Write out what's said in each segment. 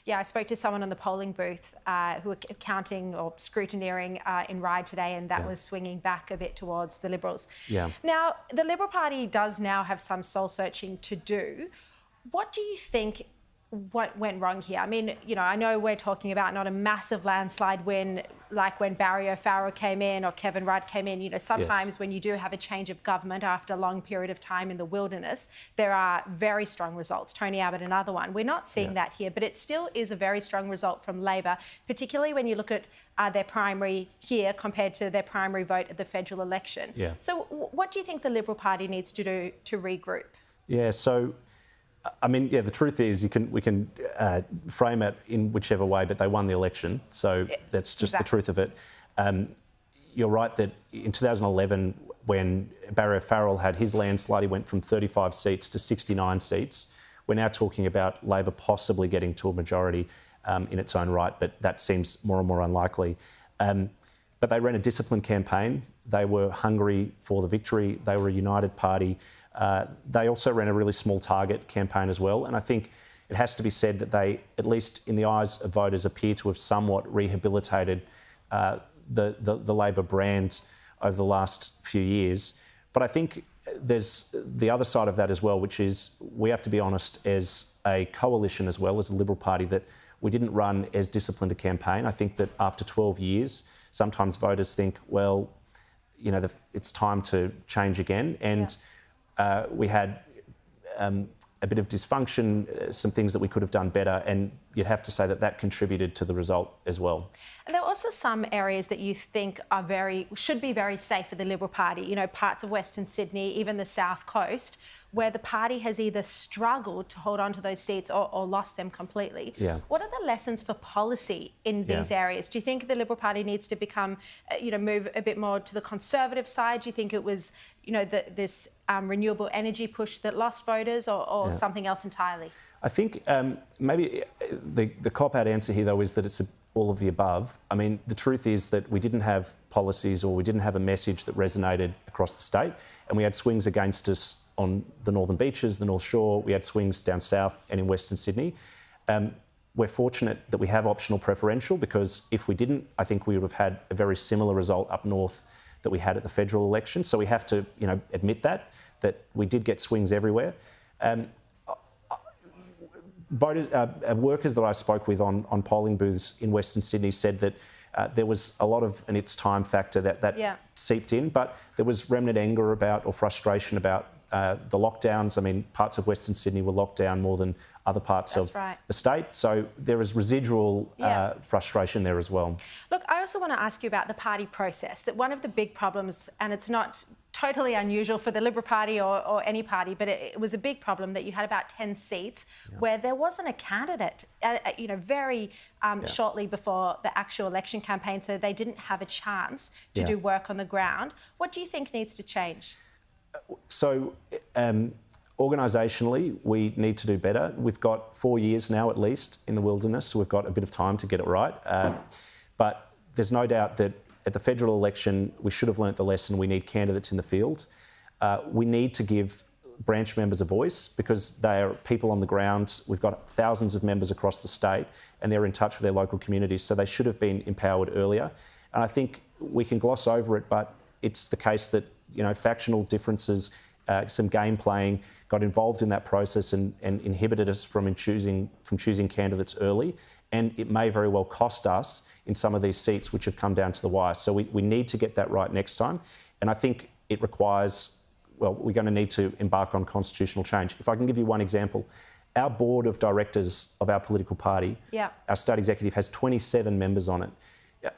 Yeah, I spoke to someone on the polling booth who were counting or scrutineering in Ryde today, and that was swinging back a bit towards the Liberals. Yeah. Now, the Liberal Party does now have some soul-searching to do. What do you think what went wrong here? I mean, you know, I know we're talking about not a massive landslide win like when Barry O'Farrell came in or Kevin Rudd came in. You know, sometimes when you do have a change of government after a long period of time in the wilderness, there are very strong results. Tony Abbott, another one. We're not seeing that here, but it still is a very strong result from Labor, particularly when you look at their primary here compared to their primary vote at the federal election. Yeah. So what do you think the Liberal Party needs to do to regroup? Yeah, so I mean, yeah, the truth is we can frame it in whichever way, but they won the election. So that's just the truth of it. You're right that in 2011, when Barry O'Farrell had his landslide, he went from 35 seats to 69 seats. We're now talking about Labor possibly getting to a majority in its own right, but that seems more and more unlikely. But they ran a disciplined campaign. They were hungry for the victory. They were a united party. They also ran a really small target campaign as well. And I think it has to be said that they, at least in the eyes of voters, appear to have somewhat rehabilitated the Labor brand over the last few years. But I think there's the other side of that as well, which is we have to be honest as a coalition as well as the Liberal Party that we didn't run as disciplined a campaign. I think that after 12 years, sometimes voters think, well, you know, it's time to change again. And we had a bit of dysfunction, some things that we could have done better, and you'd have to say that that contributed to the result as well. And there are also some areas that you think are should be very safe for the Liberal Party, you know, parts of Western Sydney, even the South Coast, where the party has either struggled to hold on to those seats or lost them completely. Yeah. What are the lessons for policy in these areas? Do you think the Liberal Party needs to become, move a bit more to the Conservative side? Do you think it was, you know, this renewable energy push that lost voters or something else entirely? I think maybe the cop-out answer here, though, is that it's all of the above. I mean, the truth is that we didn't have policies or we didn't have a message that resonated across the state, and we had swings against us on the Northern Beaches, the North Shore. We had swings down south and in Western Sydney. We're fortunate that we have optional preferential, because if we didn't, I think we would have had a very similar result up north that we had at the federal election. So we have to, you know, admit that we did get swings everywhere. Workers that I spoke with on polling booths in Western Sydney said that there was a lot of an it's time factor that seeped in, but there was remnant anger about or frustration about the lockdowns. I mean, parts of Western Sydney were locked down more than other parts of the state. So there is residual frustration there as well. Look, I also want to ask you about the party process. That one of the big problems, and it's not totally unusual for the Liberal Party or any party, but it was a big problem that you had about 10 seats where there wasn't a candidate, very shortly before the actual election campaign, so they didn't have a chance to do work on the ground. What do you think needs to change? So, organisationally, we need to do better. We've got 4 years now, at least, in the wilderness, so we've got a bit of time to get it right. But there's no doubt that at the federal election, we should have learnt the lesson. We need candidates in the field. We need to give branch members a voice, because they are people on the ground. We've got thousands of members across the state, and they're in touch with their local communities, so they should have been empowered earlier. And I think we can gloss over it, but it's the case that, you know, factional differences, some game playing got involved in that process and inhibited us from choosing candidates early. And it may very well cost us in some of these seats which have come down to the wire. So we need to get that right next time. And I think it requires, well, we're going to need to embark on constitutional change. If I can give you one example, our board of directors of our political party, our state executive, has 27 members on it.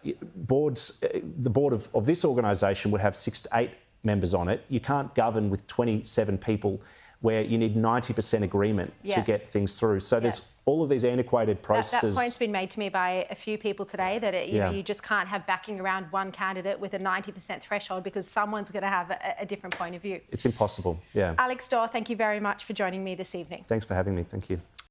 The board of this organisation would have 6 to 8 members on it. You can't govern with 27 people where you need 90% agreement to get things through. So there's all of these antiquated processes. That point's been made to me by a few people today, that you just can't have backing around one candidate with a 90% threshold, because someone's going to have a different point of view. It's impossible, Alex Dorr, thank you very much for joining me this evening. Thanks for having me. Thank you.